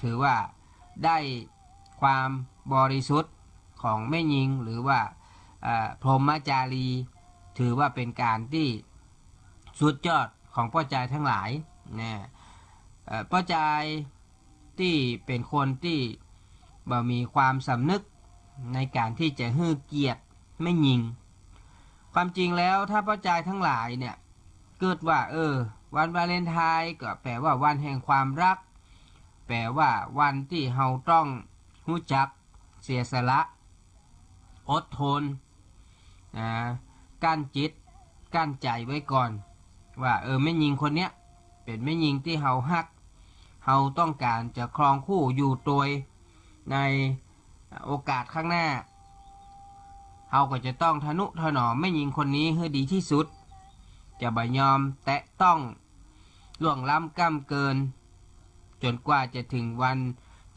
ถือว่าได้ความบริสุทธิ์ของแม่หญิงหรือว่าพรหมจารีถือว่าเป็นการที่สุดยอดของพ่อจายทั้งหลายนะพ่อจายที่เป็นคนที่บ่มีความสำนึกในการที่จะให้เกียรติแม่หญิงความจริงแล้วถ้าพ่อจายทั้งหลายเนี่ยเกิดว่าวันวาเลนไทน์ก็แปลว่าวันแห่งความรักแปลว่าวันที่เราต้องรู้จักเสียสละอดทนกั้นจิตกั้นใจไว้ก่อนว่าแม่หญิงคนเนี้ยเป็นแม่หญิงที่เราฮักเราต้องการจะครองคู่อยู่โดยในโอกาสข้างหน้าเราก็จะต้องทนุถนอมแม่หญิงคนนี้ให้ดีที่สุดจะบ่ยอมแตะต้องล่วงล้ำก้ำเกินจนกว่าจะถึงวัน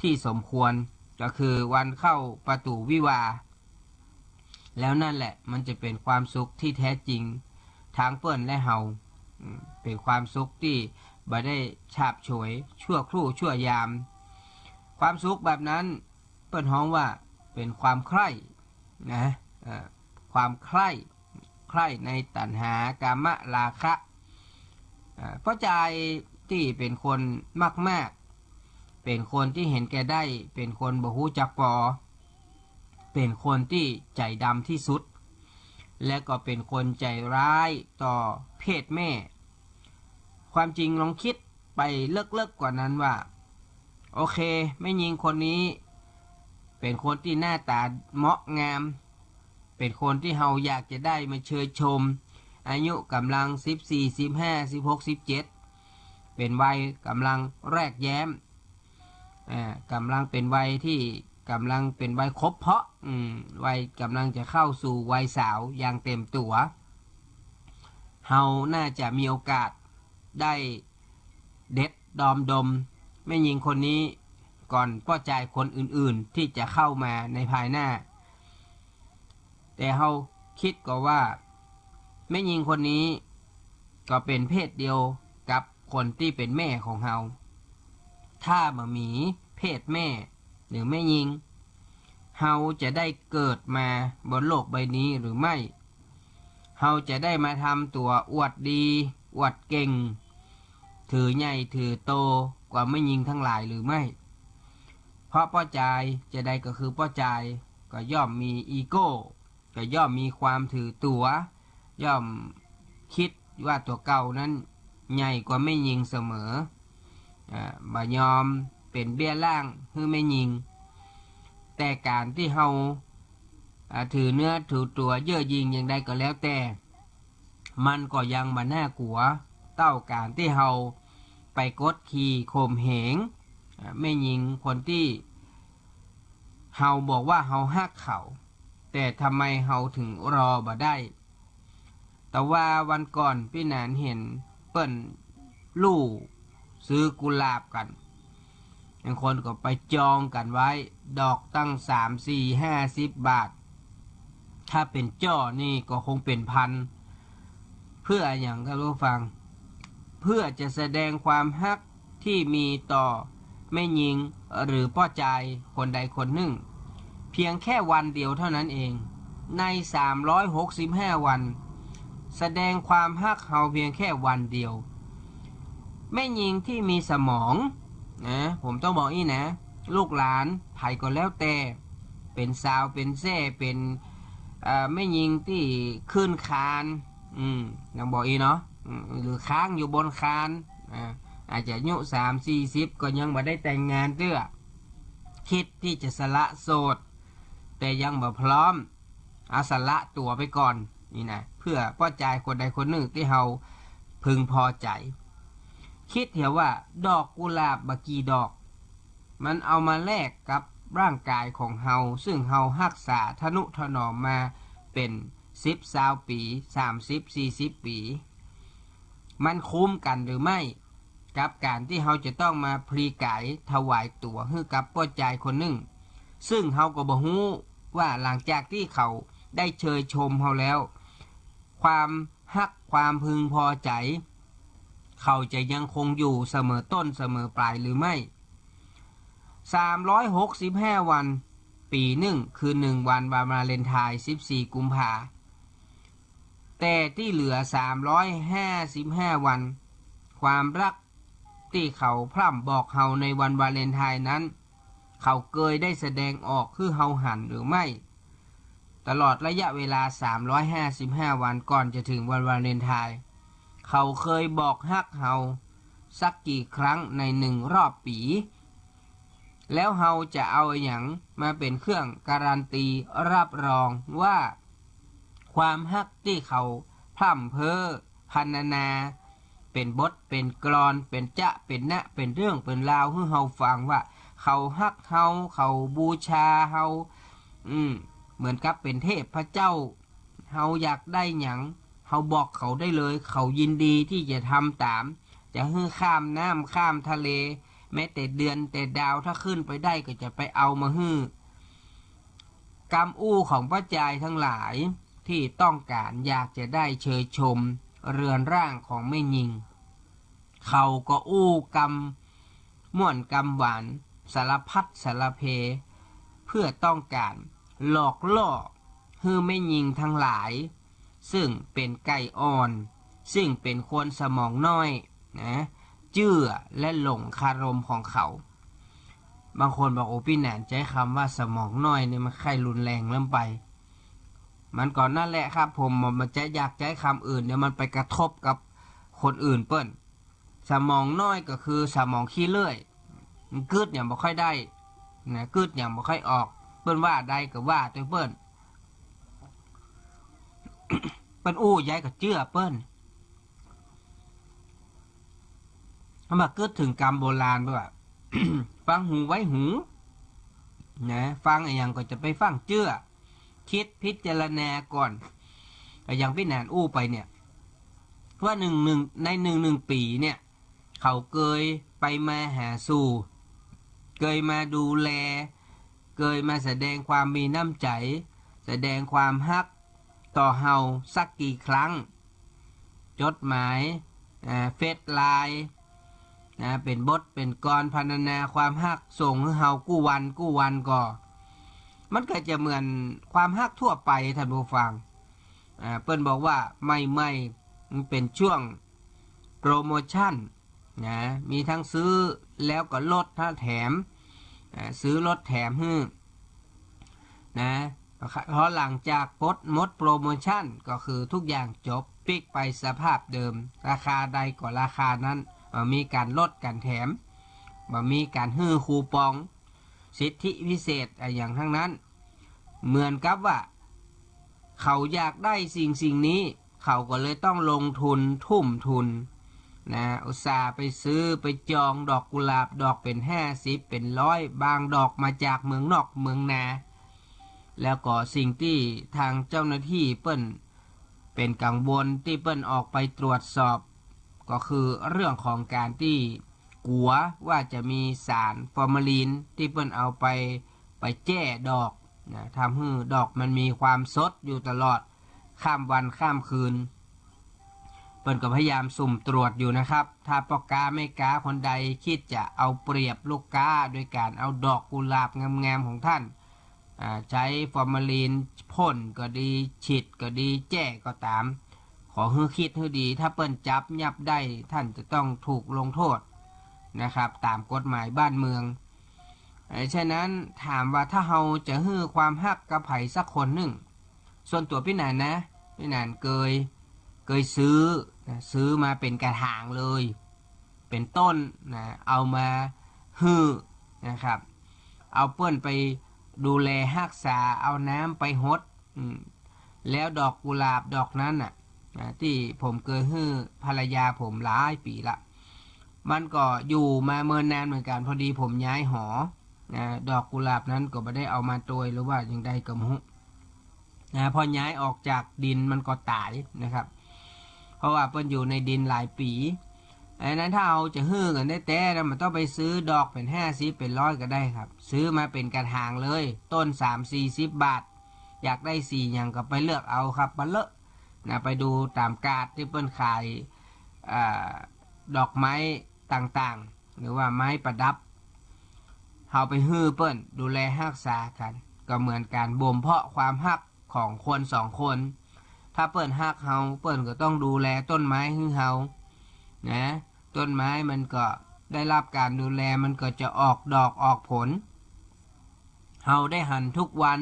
ที่สมควรก็คือวันเข้าประตูวิวาห์แล้วนั่นแหละมันจะเป็นความสุขที่แท้จริงทั้งเปิ้นและเฮาเป็นความสุขที่บ่ได้ฉาบฉวยชั่วครู่ชั่วยามความสุขแบบนั้นเปิ้นฮ้องว่าเป็นความใคร่นะความใคร่ในตัณหากามราคะเพราะใจที่เป็นคนมากเป็นคนที่เห็นแก่ได้เป็นคนบ่ฮู้จักปอเป็นคนที่ใจดำที่สุดและก็เป็นคนใจร้ายต่อเพศแม่ความจริงลองคิดไปเลิกกว่านั้นว่าโอเคแม่หญิงคนนี้เป็นคนที่หน้าตาเหมาะงามเป็นคนที่เฮาอยากจะได้มาเชยชมอายุกำลัง14 15 16 17เป็นวัยกำลังแรกแย้มกำลังเป็นวัยที่กำลังเป็นวัยครบเพาะวัยกำลังจะเข้าสู่วัยสาวอย่างเต็มตัวเฮาน่าจะมีโอกาสได้เด็ดดอมดมแม่หญิงคนนี้ก่อนพ่อใจคนอื่นๆที่จะเข้ามาในภายหน้าแต่เฮาคิดก็ว่าแม่หญิงคนนี้ก็เป็นเพศเดียวกับคนที่เป็นแม่ของเฮาถ้าบ่มีเพศแม่หรือแม่หญิงเฮาจะได้เกิดมาบนโลกใบนี้หรือไม่เฮาจะได้มาทำตัวอวดดีอวดเก่งถือใหญ่ถือโตกว่าแม่หญิงทั้งหลายหรือไม่เพราะป้อใจจะได้ก็คือป้อใจก็ย่อมมีอีโก้ก็ย่อมมีความถือตัวย่อมคิดว่าตัวเก่านั้นใหญ่กว่าแม่หญิงเสมอบ่ยอมเป็นเบี้ยล่างคือแม่หญิงแต่การที่เฮาถือเนื้อถือตัวเย่อหยิ่งอย่างใดก็แล้วแต่มันก็ยังบ่น่ากลัวเต้าการที่เฮาไปกดขี่ข่มเหงแม่หญิงคนที่เฮาบอกว่าเฮาฮักเขาแต่ทำไมเฮาถึงรอบ่ได้แต่ว่าวันก่อนพี่นานเห็นเปิ้นลู่ซื้อกุหลาบกันบางคนก็ไปจองกันไว้ดอกตั้ง3 4 50 บาทถ้าเป็นจ้อนี่ก็คงเป็นพันเพื่ออย่างท่านผู้ฟังเพื่อจะแสดงความฮักที่มีต่อแม่หญิงหรือพ่อใจคนใดคนหนึ่งเพียงแค่วันเดียวเท่านั้นเองใน365วันแสดงความฮักเฮาเพียงแค่วันเดียวแม่หญิงที่มีสมองนะผมต้องบอกอีนะลูกหลานไผก็แล้วแต่เป็นสาวเป็นแซ่เป็นแม่หญิงที่ขึ้นคานยังบอกอีเนาะหรือค้างอยู่บนคานอาจจะอายุ30-40ก็ยังบ่ได้แต่งงานเด้อคิดที่จะสละโสดแต่ยังบ่พร้อมเอาสละตัวไปก่อนนี่นะเพื่อป้อใจคนใดคนหนึ่งที่เฮาพึงพอใจคิดเถอะว่าดอกกุหลาบบักกี่ดอกมันเอามาแลกกับร่างกายของเฮาซึ่งเฮารักษาทนุถนอมมาเป็น10-20 ปี30-40 ปีมันคุ้มกันหรือไม่กับการที่เฮาจะต้องมาพลีกายถวายตัวให้กับป้อใจคนหนึ่งซึ่งเฮาก็บ่ฮู้ว่าหลังจากที่เขาได้เชยชมเฮาแล้วความฮักความพึงพอใจเขาจะยังคงอยู่เสมอต้นเสมอปลายหรือไม่ 365 วันปีหนึ่งคือ1วันวาเลนไทน์14 กุมภาแต่ที่เหลือ355 วันความรักที่เขาพร่ำบอกเฮาในวันวาเลนไทน์นั้นเขาเคยได้แสดงออกคือเฮาหันหรือไม่ตลอดระยะเวลา355 วันก่อนจะถึงวันวาเลนไทน์เขาเคยบอกฮักเฮาสักกี่ครั้งใน1 รอบปีแล้วเฮาจะเอาอย่างมาเป็นเครื่องการันตีรับรองว่าความฮักที่เขาพร่ำเพ้อพรรณนาเป็นบทเป็นกลอนเป็นจะเป็นนะเป็นเรื่องเป็นราวให้เฮาฟังว่าเขาฮักเฮาเขาบูชาเฮาเหมือนกับเป็นเทพพระเจ้าเฮาอยากได้หยังเฮาบอกเขาได้เลยเขายินดีที่จะทำตามจะให้ข้ามน้ำข้ามทะเลแม้แต่เดือนแต่ดาวถ้าขึ้นไปได้ก็จะไปเอามาฮื้อกำอู้ของพระจายทั้งหลายที่ต้องการอยากจะได้เชยชมเรือนร่างของแม่หญิงเขาก็อู้กำม่วนกำหวานสารพัดสารเพเพื่อต้องการหลอกล่อให้แม่หญิงทั้งหลายซึ่งเป็นไก่อ่อนซึ่งเป็นคนสมองน้อยนะเชื่อและหลงคารมของเขาบางคนบอกโอ้พี่แหนนใช้คำว่าสมองน้อยเนี่ยมันใครรุนแรงเริ่มไปมันก่อนนั่นแหละครับผมมันจะอยากใช้คำอื่นเดี๋ยวมันไปกระทบกับคนอื่นเปิ้นสมองน้อยก็คือสมองขี้เลื่อยมันกึดอย่างบ่ค่อยได้นะกึดอย่างบ่ค่อยออกเปิ้นว่าได้ก็ว่าตัวเปิ้น เปิ้นอู้ย้ายกับเจื้อเปิ้นถ้ามากึดถึงกรรมโบราณด้วย ฟังหูไว้หูนะฟังอย่างก็จะไปฟังเจื้อคิดพิจารณาก่อนอย่างพี่แหนนอู้ไปเนี่ยว่าในหนึ่งปีเนี่ยเขาเคยไปมาหาสู่เคยมาดูแลเคยมาแสดงความมีน้ำใจแสดงความฮักต่อเฮาสักกี่ครั้งจดหมายเฟซไลน์เป็นบทเป็นกลพรรณนาความฮักส่งให้เฮากู้วันก็มันก็จะเหมือนความฮักทั่วไปท่านผู้ฟังเปิ้นบอกว่าไม่มันเป็นช่วงโปรโมชั่นนะมีทั้งซื้อแล้วก็ลดถ้าแถมซื้อลดแถมให้นะเพราะหลังจากหมดโปรโมชั่นก็คือทุกอย่างจบปิกไปสภาพเดิมราคาใดก็ราคานั้นมีการลดการแถมมีการฮื้อคูปองสิทธิพิเศษอย่างทั้งนั้นเหมือนกับว่าเขาอยากได้สิ่งนี้เขาก็เลยต้องลงทุนทุ่มทุนนะอุตส่าห์ไปซื้อไปจองดอกกุหลาบดอกเป็น50เป็น100บางดอกมาจากเมืองนอกเมืองนาแล้วก็สิ่งที่ทางเจ้าหน้าที่เปิ้นเป็นกังวลที่เปิ้นออกไปตรวจสอบก็คือเรื่องของการที่กลัวว่าจะมีสารฟอร์มาลีนที่เปิ้นเอาไปแจ้ดอกนะทำให้ดอกมันมีความสดอยู่ตลอดข้ามวันข้ามคืนเปิ้นก็พยายามสุ่มตรวจอยู่นะครับถ้าพ่อค้าแม่ค้าคนใดคิดจะเอาเปรียบลูกค้าโดยการเอาดอกกุหลาบงามๆของท่านใช้ฟอร์มาลีนพ่นก็ดีฉีดก็ดีแจ้ก็ตามขอให้คิดให้ดีถ้าเปิ้นจับยับได้ท่านจะต้องถูกลงโทษนะครับตามกฎหมายบ้านเมืองฉะนั้นถามว่าถ้าเราจะให้ความฮักกับไผสักคนหนึ่งส่วนตัวพี่นันนะพี่นันเคยซื้อมาเป็นกระถางเลยเป็นต้นนะเอามาฮื้อนะครับเอาเปิ้นไปดูแลรักษาเอาน้ำไปหดแล้วดอกกุหลาบดอกนั้นน่ะที่ผมเคยฮื้อภรรยาผมหลายปีละมันก็อยู่มาเมินนานเหมือนกันพอดีผมย้ายหอดอกกุหลาบนั้นก็ไม่ได้เอามาโดยหรือว่าอย่างใดก็ไม่รู้พอย้ายออกจากดินมันก็ตายนะครับเพราะว่าเปิ้นอยู่ในดินหลายปีอันนั้นถ้าเอาจะฮื้อกันได้แต่มันต้องไปซื้อดอกเป็น50เป็น100ก็ได้ครับซื้อมาเป็นกระถางเลยต้น3-40 บาทอยากได้4อย่างก็ไปเลือกเอาครับมาเลอะไปดูตามกาดที่เปิ้นขายดอกไม้ต่างๆหรือว่าไม้ประดับ เฮาไปฮื้อเปิ้นดูแลรักษากันก็เหมือนการบ่มเพาะความฮักของคนสองคนถ้าเปิ้นฮักเฮาเปิ้นก็ต้องดูแลต้นไม้ให้เฮานะต้นไม้มันก็ได้รับการดูแลมันก็จะออกดอกออกผลเฮาได้หันทุกวัน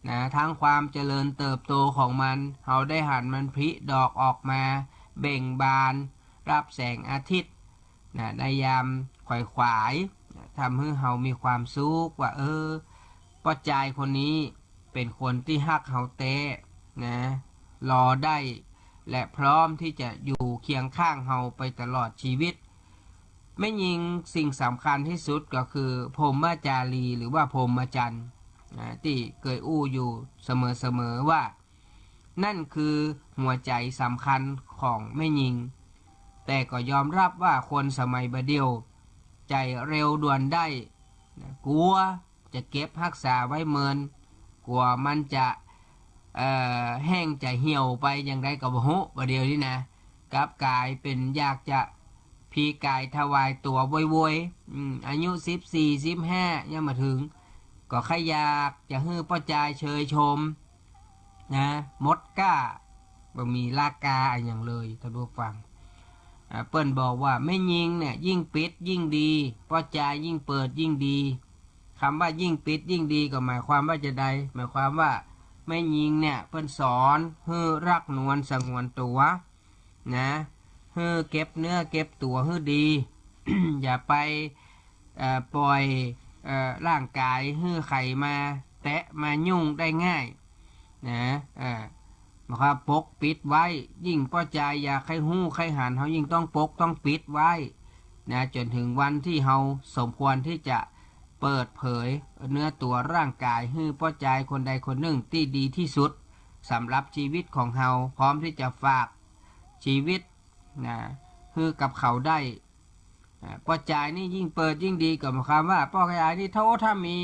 นะทั้งความเจริญเติบโตของมันเฮาได้หันมันผลิดอกออกมาเบ่งบานรับแสงอาทิตย์นะในยามขวายขวายทำให้เฮามีความสุขว่าป้าจายคนนี้เป็นคนที่ฮักเฮาเต้นะรอได้และพร้อมที่จะอยู่เคียงข้างเฮาไปตลอดชีวิตไม่ยิงสิ่งสำคัญที่สุดก็คือพรหมจารีหรือว่าพรหมจรรย์ที่เคยอู้อยู่เสมอว่านั่นคือหัวใจสำคัญของแม่ยิงแต่ก็ยอมรับว่าคนสมัยบัดเดียวใจเร็วด่วนได้กลัวจะเก็บรักษาไว้เมินกลัวมันจะแห้งจะเหี่ยวไปอย่างไรก็บ่ฮู้บัดเดียวนี่นะกลับกลายเป็นอยากจะพีกายถวายตัวโวยอายุ14-15ยังมาถึงก็ขยากจะฮื้อป้าจายเชยชมนะมดก้าบ่มีลากาอย่างเลยท่านผู้ฟังเปิ้นบอกว่าไม่ยิงเนี่ยยิ่งปิดยิ่งดีป้าจายยิ่งเปิดยิ่งดีคำว่ายิ่งปิดยิ่งดีก็หมายความว่าจะใดหมายความว่าไม่ยิงเนี่ยเปิ้นสอนฮื้อรักนวลสงวนตัวนะฮื้อเก็บเนื้อเก็บตัวฮื้อดี อย่าไปปล่อยร่างกายฮื้อไข่มาแตะมายุ่งได้ง่ายนะนะครับปกปิดไว้ยิ่งป้อใจอยากให้หู้ให้หันเขายิ่งต้องปกต้องปิดไว้นะจนถึงวันที่เขาสมควรที่จะเปิดเผยเนื้อตัวร่างกายให้ป้อใจคนใดคนหนึ่งที่ดีที่สุดสำหรับชีวิตของเขาพร้อมที่จะฝากชีวิตนะคือกับเขาได้ป้อใจนี่ยิ่งเปิดยิ่งดีกับคำว่าป้อใจนี่ถ้ามี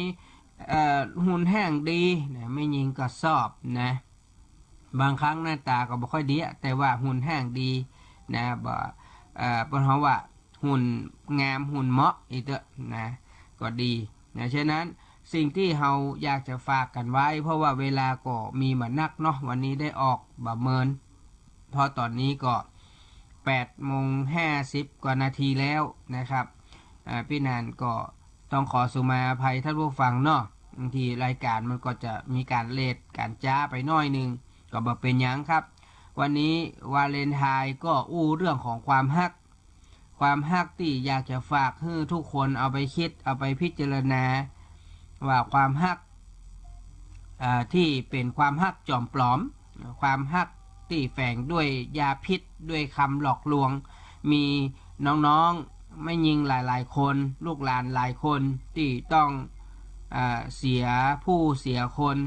หุ่นแห้งดีนะไม่ยิงก็ชอบนะบางครั้งหน้าตาก็บ่ค่อยดีแต่ว่าหุ่นแห้งดีนะเพราะว่าหุ่นงามหุ่นเหมาะอีกเถอะนะก็ดีนะฉะนั้นสิ่งที่เราอยากจะฝากกันไว้เพราะว่าเวลาก็มีมานักเนาะวันนี้ได้ออกบะเมินเพราะตอนนี้ก็8:50กว่านาทีแล้วนะครับพี่นันก็ต้องขอสุมาอภัยท่านผู้ฟังเนาะบางทีรายการมันก็จะมีการเลทการจ้าไปน้อยนึงก็บ่เป็นหยังครับวันนี้วาเลนไทน์ก็อู้เรื่องของความฮักที่อยากจะฝากให้ทุกคนเอาไปคิดเอาไปพิจารณาว่าความฮักที่เป็นความฮักจอมปลอมความฮักที่แฝงด้วยยาพิษด้วยคำหลอกลวงมีน้องๆไม่ยิงหลายๆคนลูกหลานหลายคนที่ต้องเสียผู้เสียคน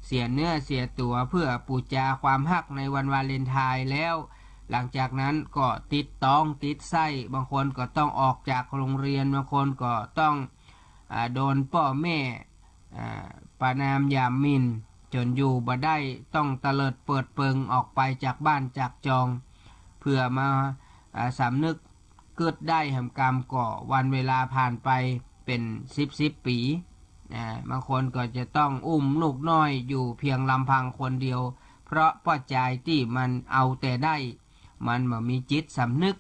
เสียเนื้อเสียตัวเพื่อปูจาความฮักในวันวาเลนไทน์แล้วหลังจากนั้นก็ติดต้องติดไส้บางคนก็ต้องออกจากโรงเรียนบางคนก็ต้องโดนพ่อแม่ประณามยามหมิ่นจนอยู่บ่ได้ต้องเตลิดเปิดเปิงออกไปจากบ้านจากจองเพื่อมาสำนึกเกิดได้แห่งกรรมก่อวันเวลาผ่านไปเป็น10ปีบางคนก็จะต้องอุ้มลูกน้อยอยู่เพียงลำพังคนเดียวเพราะป้อใจที่มันเอาแต่ได้มันไม่มีจิตสำนึก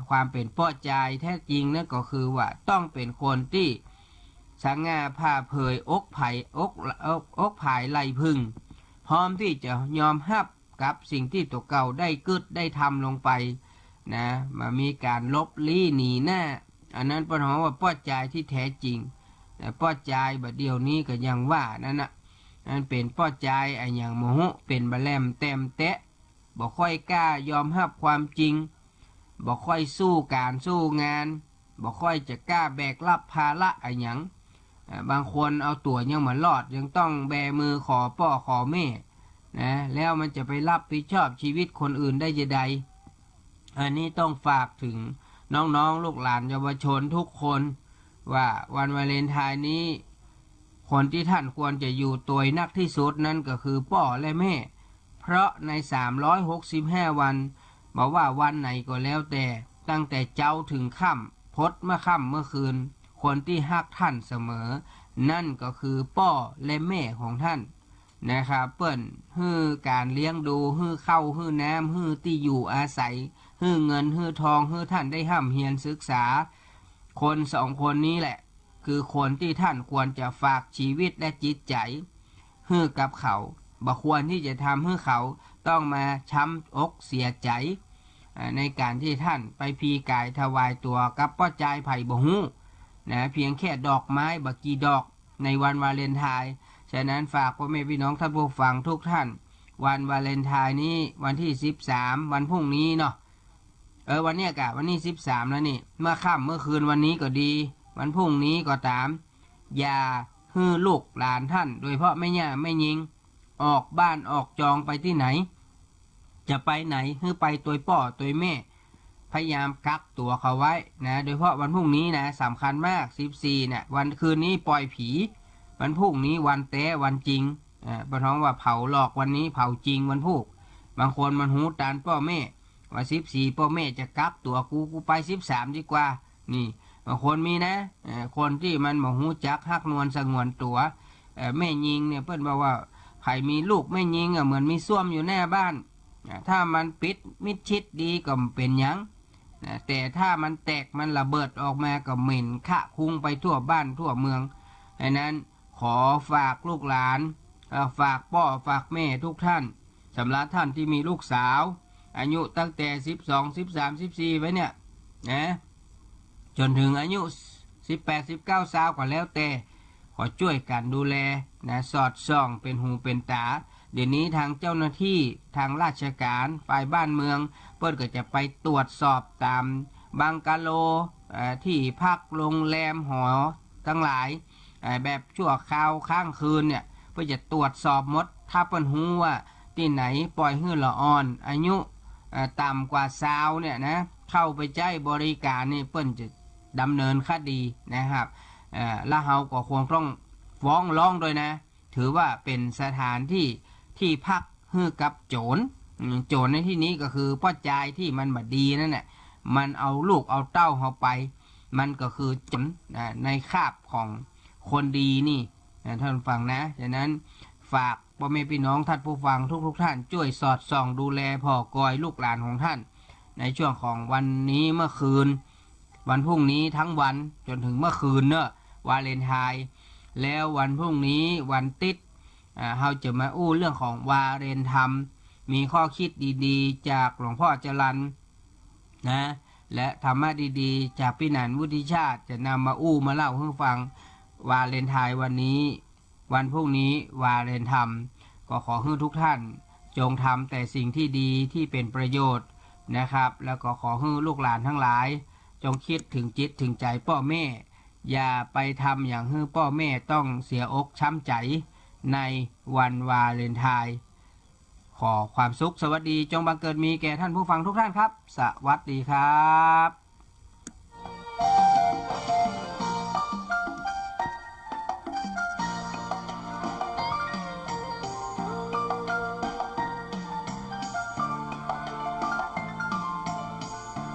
ความเป็นป้อใจแท้จริงนั่นก็คือว่าต้องเป็นคนที่สง่าผ่าเผยอกผายไหลพึ่งพร้อมที่จะยอมรับกับสิ่งที่ตัวเก่าได้กึดได้ทำลงไปนะมามีการลบลี้หนีหน้าอันนั้นเป็นเพราะว่าป้อใจที่แท้จริงแต่ป้อใจบัดเดียวนี้ก็ยังว่านั่นนะนั่นเป็นป้อใจอย่างโมโหเป็นบะแลมเต็มเตะบ่ค่อยกล้ายอมรับความจริงบ่ค่อยสู้การสู้งานบ่ค่อยจะกล้าแบกรับภาระอย่างบางคนเอาตัวยังมารอดยังต้องแบมือขอพ่อขอแม่นะแล้วมันจะไปรับผิดชอบชีวิตคนอื่นได้ยังไงอันนี้ต้องฝากถึงน้องๆลูกหลานเยาวชนทุกคนว่าวันวาเลนไทน์นี้คนที่ท่านควรจะอยู่ตัวนักที่สุดนั้นก็คือพ่อและแม่เพราะใน365วันบอกว่าวันไหนก็แล้วแต่ตั้งแต่เจ้าถึงค่ำพดเมื่อค่ำเมื่อคืน คนที่ฮักท่านเสมอนั่นก็คือพ่อและแม่ของท่านนะครับเปิ้นฮื้อการเลี้ยงดูฮื้อข้าวฮื้อน้ำฮื้อที่อยู่อาศัยฮื้อเงินฮื้อทองฮื้อท่านได้ห้ำเฮียนศึกษาคนสองคนนี้แหละคือคนที่ท่านควรจะฝากชีวิตและจิตใจฮื้อกับเขาบ่ควรที่จะทำให้เขาต้องมาช้ำอกเสียใจในการที่ท่านไปพีกายถวายตัวกับป้อจายไผ่บ่ฮู้นะเพียงแค่ดอกไม้บักกี่ดอกในวันวาเลนไทน์ฉะนั้นฝากพ่อแม่พี่น้องท่านผู้ฟังทุกท่านวันวาเลนไทน์นี้วันที่13วันพรุ่งนี้เนาะวันนี้กะวันนี้13แล้วนี่เมื่อค่ำเมื่อคืนวันนี้ก็ดีวันพรุ่งนี้ก็ตามอย่าฮื้อลูกหลานท่านโดยเฉพาะแม่ย่าแม่ยิงออกบ้านออกจองไปที่ไหนจะไปไหนฮื้อไปตัวพ่อตัวแม่พยายามกักตัวเขาไว้นะโดยเฉพาะวันพรุ่งนี้นะสำคัญมาก14เนี่ยวันคืนนี้ปล่อยผีวันพรุ่งนี้วันแต้วันจริงประท้องว่าเผาหลอกวันนี้เผาจริงวันพรุ่งบางคนมันหูตานพ่อแม่ว่า14พ่อแม่จะกักตัวกูไป13ดีกว่านี่บางคนมีนะคนที่มันบ่ฮู้จักฮักนวลสงวนตัวแม่ยิงเนี่ยเพิ่นบอกว่าใครมีลูกแม่ยิงเหมือนมีส้วมอยู่หน้าบ้านถ้ามันปิดมิดชิดดีก็เป็นหยังแต่ถ้ามันแตกมันระเบิดออกมาก็เหม็นขะคุ้งไปทั่วบ้านทั่วเมืองดังนั้นขอฝากลูกหลานฝากพ่อฝากแม่ทุกท่านสำหรับท่านที่มีลูกสาวอายุตั้งแต่12 13 14ไว้เนี่ยนะจนถึงอายุ18 19 20ก็แล้วแต่ขอช่วยกันดูแลนะสอดส่องเป็นหูเป็นตาเดี๋ยวนี้ทางเจ้าหน้าที่ทางราชการฝ่ายบ้านเมืองเปิ้นก็จะไปตรวจสอบตามบังกะโลที่พักโรงแรมหอทั้งหลายแบบชั่วคราวค้างคืนเนี่ยเพื่อจะตรวจสอบหมดถ้าเปิ้นฮู้ว่าที่ไหนปล่อยให้ละอ่อนอายุต่ำกว่า20เนี่ยนะเข้าไปใช้บริการนี่เปิ้นจะดำเนินคดีนะครับแล้วเฮาก็ควรต้องฟ้องร้องโดยนะถือว่าเป็นสถานที่พักให้กับโจรในที่นี้ก็คือพ่อจายที่มันบ่ดีนั่นแหละมันเอาลูกเอาเต้าเฮาไปมันก็คือโจรในคาบของคนดีนี่ท่านฟังนะฉะนั้นฝากพ่อแม่พี่น้องท่านผู้ฟังทุกท่านช่วยสอดส่องดูแลพ่อกอยลูกหลานของท่านในช่วงของวันนี้เมื่อคืนวันพรุ่งนี้ทั้งวันจนถึงเมื่อคืนเนอะวาเลนไทน์แล้ววันพรุ่งนี้วันติดเราจะมาอู้เรื่องของวาเลนธรรมมีข้อคิดดีๆจากหลวงพ่อจรัญนะและธรรมะดีๆจากพี่นันวุฒิชาติจะนำมาอู้มาเล่าให้ฟังวาเลนไทน์วันนี้วันพรุ่งนี้วาเลนธรรมก็ขอให้ทุกท่านจงทำแต่สิ่งที่ดีที่เป็นประโยชน์นะครับแล้วก็ขอให้ลูกหลานทั้งหลายจงคิดถึงจิตถึงใจพ่อแม่อย่าไปทำอย่างให้พ่อแม่ต้องเสียอกช้ำใจในวันวาเลนไทน์ขอความสุขสวัสดีจงบังเกิดมีแก่ท่านผู้ฟังทุกท่านครับสวัสดีครับ